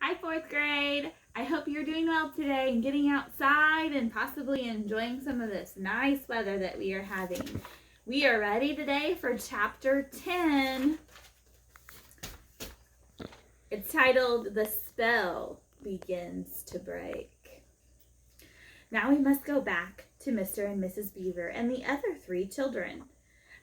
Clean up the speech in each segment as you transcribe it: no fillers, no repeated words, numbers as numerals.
Hi, fourth grade. I hope you're doing well today and getting outside and possibly enjoying some of this nice weather that we are having. We are ready today for chapter 10. It's titled The Spell Begins to Break. Now we must go back to Mr. and Mrs. Beaver and the other 3 children.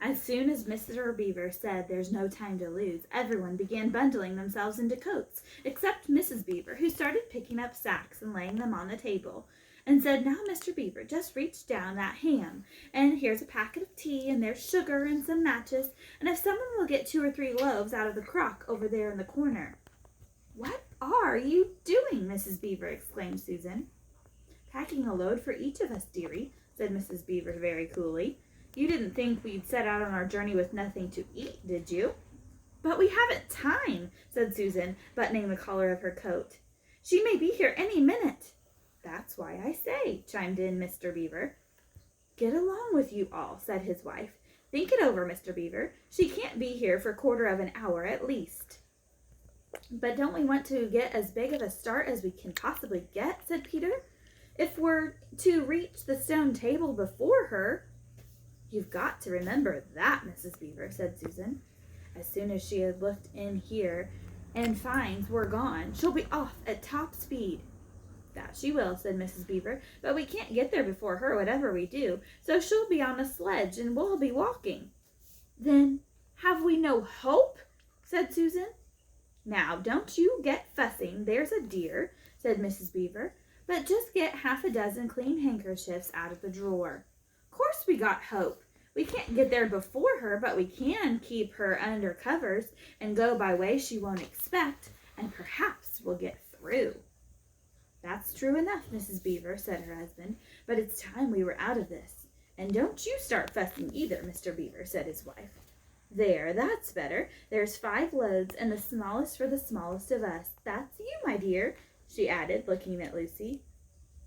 As soon as Mr. Beaver said there's no time to lose, everyone began bundling themselves into coats, except Mrs. Beaver, who started picking up sacks and laying them on the table, and said, "Now, Mr. Beaver, just reach down that ham, and here's a packet of tea, and there's sugar and some matches, and if someone will get 2 or 3 loaves out of the crock over there in the corner." "What are you doing, Mrs. Beaver?" exclaimed Susan. "Packing a load for each of us, dearie," said Mrs. Beaver very coolly. "You didn't think we'd set out on our journey with nothing to eat, did you?" "But we haven't time," said Susan, buttoning the collar of her coat. "She may be here any minute." "That's why I say," chimed in Mr. Beaver. "Get along with you all," said his wife. "Think it over, Mr. Beaver. She can't be here for 1/4 of an hour at least." "But don't we want to get as big of a start as we can possibly get?" said Peter. "If we're to reach the stone table before her." "You've got to remember that, Mrs. Beaver," said Susan. "As soon as she had looked in here and finds we're gone, she'll be off at top speed." "That she will," said Mrs. Beaver, "but we can't get there before her, whatever we do, so she'll be on a sledge and we'll be walking." "Then have we no hope?" said Susan. "Now, don't you get fussing, there's a dear," said Mrs. Beaver, "but just get 1/2 a dozen clean handkerchiefs out of the drawer. Course we got hope. We can't get there before her, but we can keep her under covers and go by ways she won't expect, and perhaps we'll get through." "That's true enough, Mrs. Beaver," said her husband, "but it's time we were out of this. And don't you start fussing either, Mr. Beaver," said his wife. "There, that's better. There's 5 loads, and the smallest for the smallest of us. That's you, my dear," she added, looking at Lucy.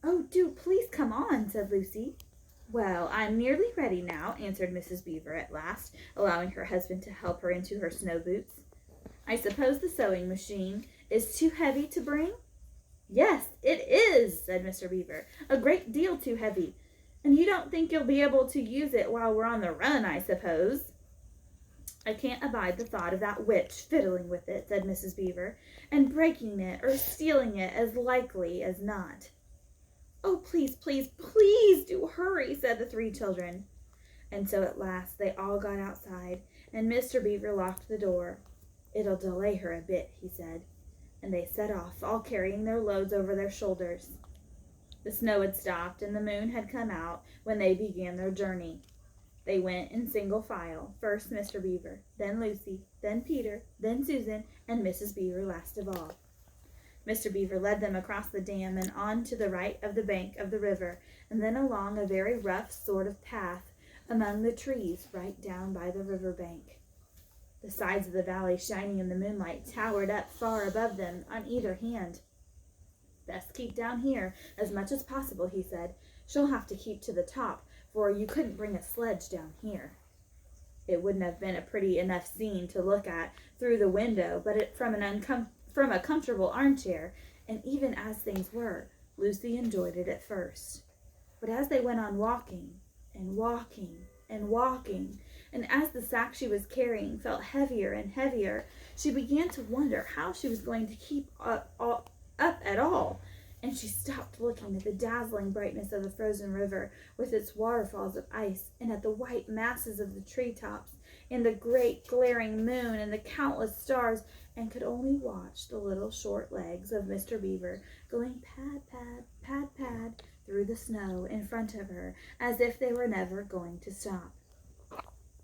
"Oh, do please come on," said Lucy. "Well, I'm nearly ready now," answered Mrs. Beaver at last, allowing her husband to help her into her snow boots. "I suppose the sewing machine is too heavy to bring?" "Yes, it is," said Mr. Beaver, "a great deal too heavy. And you don't think you'll be able to use it while we're on the run, I suppose?" "I can't abide the thought of that witch fiddling with it," said Mrs. Beaver, "and breaking it or stealing it as likely as not." "Oh, please, please, please do hurry," said the 3 children. And so at last they all got outside, and Mr. Beaver locked the door. "It'll delay her a bit," he said, and they set off, all carrying their loads over their shoulders. The snow had stopped, and the moon had come out when they began their journey. They went in single file, first Mr. Beaver, then Lucy, then Peter, then Susan, and Mrs. Beaver last of all. Mr. Beaver led them across the dam and on to the right of the bank of the river, and then along a very rough sort of path among the trees right down by the river bank. The sides of the valley, shining in the moonlight, towered up far above them on either hand. "Best keep down here as much as possible," he said. "She'll have to keep to the top, for you couldn't bring a sledge down here." It wouldn't have been a pretty enough scene to look at through the window, but from a comfortable armchair, and even as things were, Lucy enjoyed it at first. But as they went on walking and walking and walking, and as the sack she was carrying felt heavier and heavier, she began to wonder how she was going to keep up at all, and she stopped looking at the dazzling brightness of the frozen river with its waterfalls of ice, and at the white masses of the treetops, and the great glaring moon, and the countless stars, and could only watch the little short legs of Mr. Beaver going pad, pad, pad, pad through the snow in front of her, as if they were never going to stop.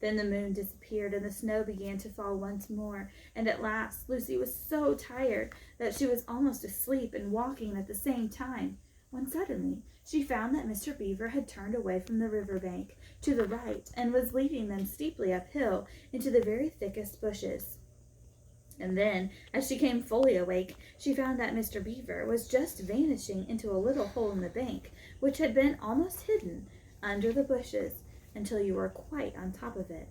Then the moon disappeared, and the snow began to fall once more, and at last Lucy was so tired that she was almost asleep and walking at the same time, when suddenly she found that Mr. Beaver had turned away from the river bank to the right and was leading them steeply uphill into the very thickest bushes. And then, as she came fully awake, she found that Mr. Beaver was just vanishing into a little hole in the bank, which had been almost hidden under the bushes until you were quite on top of it.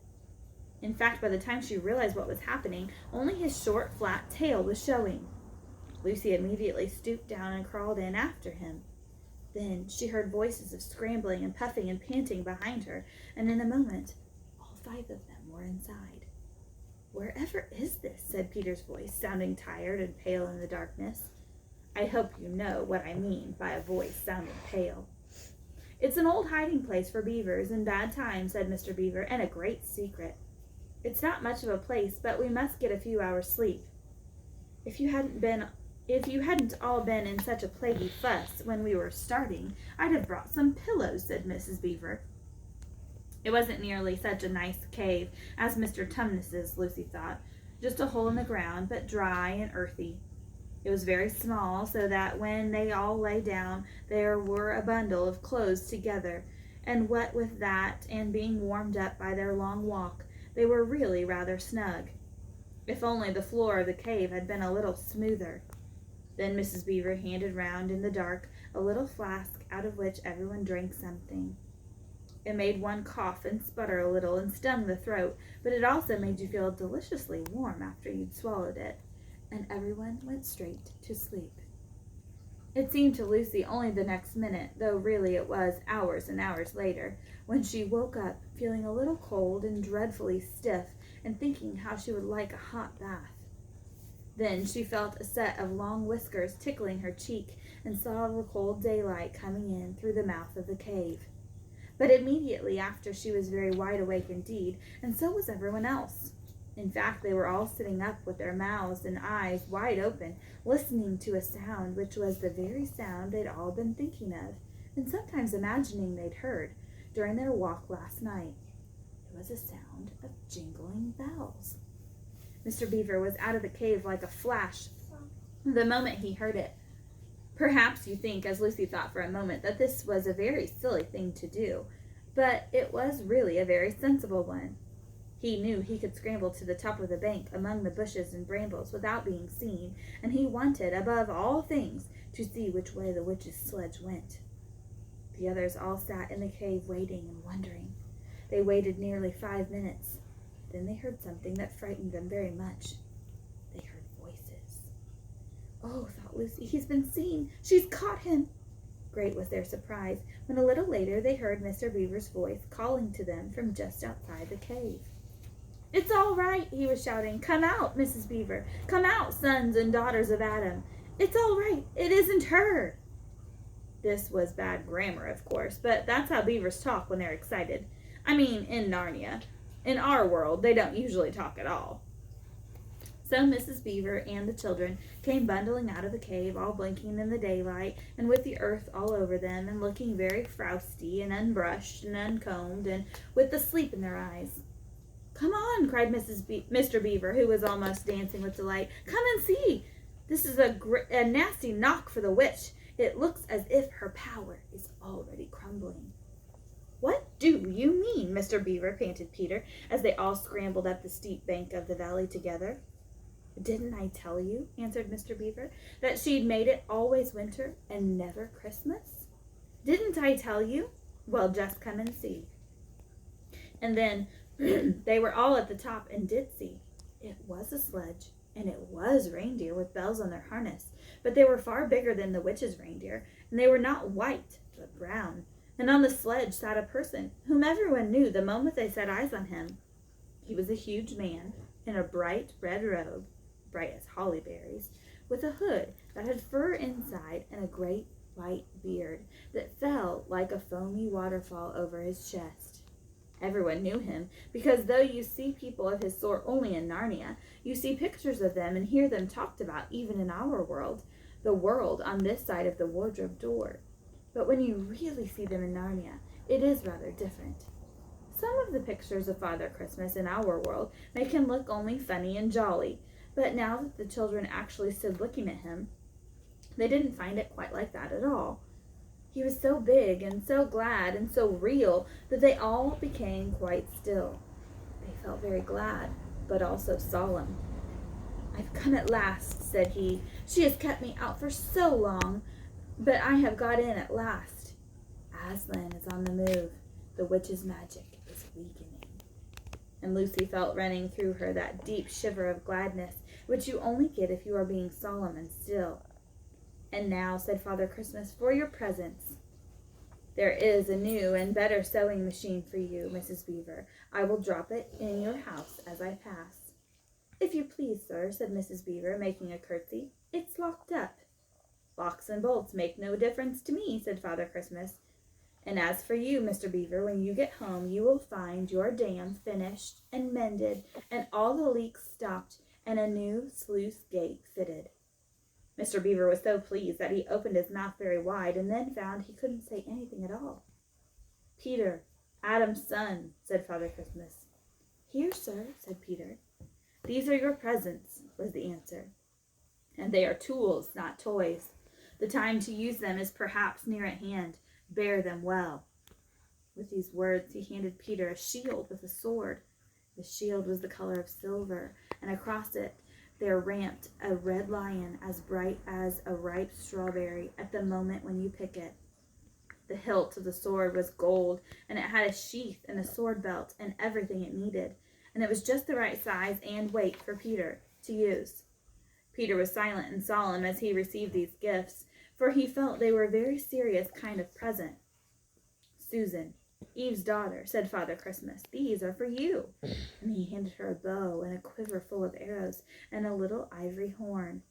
In fact, by the time she realized what was happening, only his short, flat tail was showing. Lucy immediately stooped down and crawled in after him. Then she heard voices of scrambling and puffing and panting behind her, and in a moment all 5 of them were inside. "Wherever is this?" said Peter's voice, sounding tired and pale in the darkness. I hope you know what I mean by a voice sounding pale. "It's an old hiding place for beavers in bad times," said Mr. Beaver, "and a great secret. It's not much of a place, but we must get a few hours' sleep. If you hadn't all been in such a plaguey fuss when we were starting, I'd have brought some pillows," said Mrs. Beaver. It wasn't nearly such a nice cave as Mr. Tumnus's, Lucy thought, just a hole in the ground, but dry and earthy. It was very small, so that when they all lay down, there were a bundle of clothes together, and what with that and being warmed up by their long walk, they were really rather snug. If only the floor of the cave had been a little smoother. Then Mrs. Beaver handed round in the dark a little flask out of which everyone drank something. It made one cough and sputter a little and stung the throat, but it also made you feel deliciously warm after you'd swallowed it, and everyone went straight to sleep. It seemed to Lucy only the next minute, though really it was hours and hours later, when she woke up feeling a little cold and dreadfully stiff and thinking how she would like a hot bath. Then she felt a set of long whiskers tickling her cheek and saw the cold daylight coming in through the mouth of the cave. But immediately after she was very wide awake indeed, and so was everyone else. In fact, they were all sitting up with their mouths and eyes wide open, listening to a sound which was the very sound they'd all been thinking of, and sometimes imagining they'd heard, during their walk last night. It was a sound of jingling bells. Mr. Beaver was out of the cave like a flash the moment he heard it. Perhaps you think, as Lucy thought for a moment, that this was a very silly thing to do, but it was really a very sensible one. He knew he could scramble to the top of the bank among the bushes and brambles without being seen, and he wanted, above all things, to see which way the witch's sledge went. The others all sat in the cave waiting and wondering. They waited nearly 5 minutes. Then they heard something that frightened them very much. They heard voices. "Oh," thought Lucy, "he's been seen. She's caught him." Great was their surprise when a little later they heard Mr. Beaver's voice calling to them from just outside the cave. "It's all right," he was shouting. "Come out, Mrs. Beaver. Come out, sons and daughters of Adam. It's all right. It isn't her." This was bad grammar, of course, but that's how beavers talk when they're excited. I mean, in Narnia. In our world, they don't usually talk at all. So Mrs. Beaver and the children came bundling out of the cave, all blinking in the daylight, and with the earth all over them, and looking very frowsty and unbrushed and uncombed, and with the sleep in their eyes. "Come on," cried Mr. Beaver, who was almost dancing with delight. "Come and see. This is a nasty knock for the witch. It looks as if her power is already crumbling." "What do you mean, Mr. Beaver?" panted Peter, as they all scrambled up the steep bank of the valley together. "Didn't I tell you," answered Mr. Beaver, "that she'd made it always winter and never Christmas? Didn't I tell you? Well, just come and see." And then they were all at the top and did see. It was a sledge, and it was reindeer with bells on their harness, but they were far bigger than the witch's reindeer, and they were not white, but brown. And on the sledge sat a person whom everyone knew the moment they set eyes on him. He was a huge man in a bright red robe, bright as holly berries, with a hood that had fur inside and a great white beard that fell like a foamy waterfall over his chest. Everyone knew him, because though you see people of his sort only in Narnia, you see pictures of them and hear them talked about even in our world, the world on this side of the wardrobe door. But when you really see them in Narnia, it is rather different. Some of the pictures of Father Christmas in our world make him look only funny and jolly, but now that the children actually stood looking at him, they didn't find it quite like that at all. He was so big and so glad and so real that they all became quite still. They felt very glad, but also solemn. "I've come at last," said he. "She has kept me out for so long, but I have got in at last. Aslan is on the move. The witch's magic is weakening." And Lucy felt running through her that deep shiver of gladness which you only get if you are being solemn and still. And now, said Father Christmas, for your presents. There is a new and better sewing machine for you, Mrs. Beaver. I will drop it in your house as I pass. If you please, sir, said Mrs. Beaver, making a curtsy. It's locked up. Locks and bolts make no difference to me, said Father Christmas. And as for you, Mr. Beaver, when you get home, you will find your dam finished and mended, and all the leaks stopped, and a new sluice gate fitted. Mr. Beaver was so pleased that he opened his mouth very wide, and then found he couldn't say anything at all. Peter, Adam's son, said Father Christmas. Here, sir, said Peter. These are your presents, was the answer. And they are tools, not toys. The time to use them is perhaps near at hand. Bear them well. With these words, he handed Peter a shield with a sword. The shield was the color of silver, and across it there ramped a red lion as bright as a ripe strawberry at the moment when you pick it. The hilt of the sword was gold, and it had a sheath and a sword belt and everything it needed, and it was just the right size and weight for Peter to use. Peter was silent and solemn as he received these gifts, for he felt they were a very serious kind of present. Susan, Eve's daughter, said Father Christmas, these are for you. And he handed her a bow and a quiver full of arrows and a little ivory horn.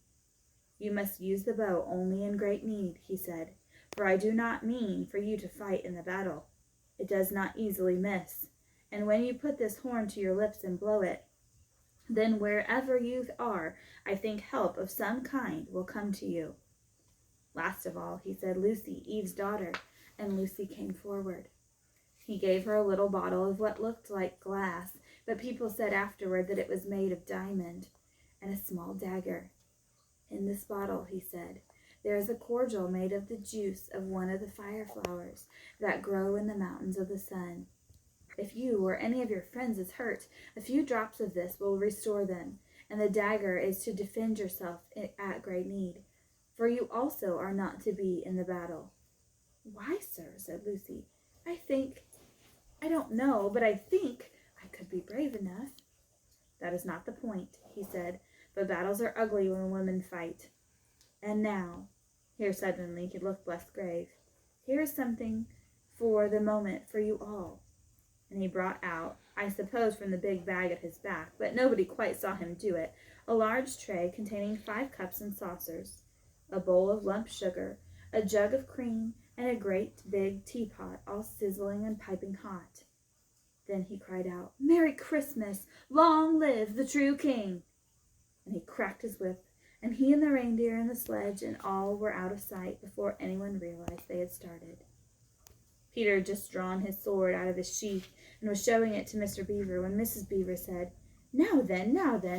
You must use the bow only in great need, he said, for I do not mean for you to fight in the battle. It does not easily miss. And when you put this horn to your lips and blow it, then wherever you are, I think help of some kind will come to you. Last of all, he said, Lucy, Eve's daughter, and Lucy came forward. He gave her a little bottle of what looked like glass, but people said afterward that it was made of diamond, and a small dagger. In this bottle, he said, there is a cordial made of the juice of one of the fire flowers that grow in the mountains of the sun. If you or any of your friends is hurt, a few drops of this will restore them, and the dagger is to defend yourself at great need, for you also are not to be in the battle. Why, sir, said Lucy, I don't know, but I think I could be brave enough. That is not the point, he said, but battles are ugly when women fight. And now, here suddenly he looked less grave, here is something for the moment for you all. And he brought out, I suppose from the big bag at his back, but nobody quite saw him do it, a large tray containing 5 cups and saucers, a bowl of lump sugar, a jug of cream, and a great big teapot all sizzling and piping hot. Then he cried out, Merry Christmas! Long live the true king! And he cracked his whip, and he and the reindeer and the sledge and all were out of sight before anyone realized they had started. Peter had just drawn his sword out of his sheath and was showing it to Mr. Beaver when Mrs. Beaver said, now then,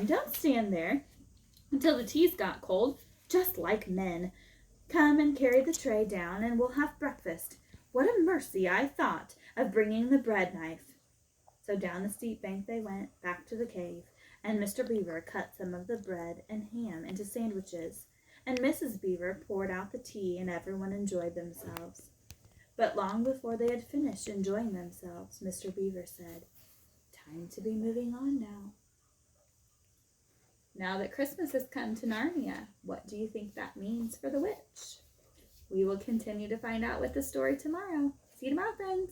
don't stand there until the tea's got cold, just like men. Come and carry the tray down, and we'll have breakfast. What a mercy I thought of bringing the bread knife. So down the steep bank they went, back to the cave, and Mr. Beaver cut some of the bread and ham into sandwiches, and Mrs. Beaver poured out the tea, and everyone enjoyed themselves. But long before they had finished enjoying themselves, Mr. Beaver said, time to be moving on now. Now that Christmas has come to Narnia, what do you think that means for the witch? We will continue to find out with the story tomorrow. See you tomorrow, friends.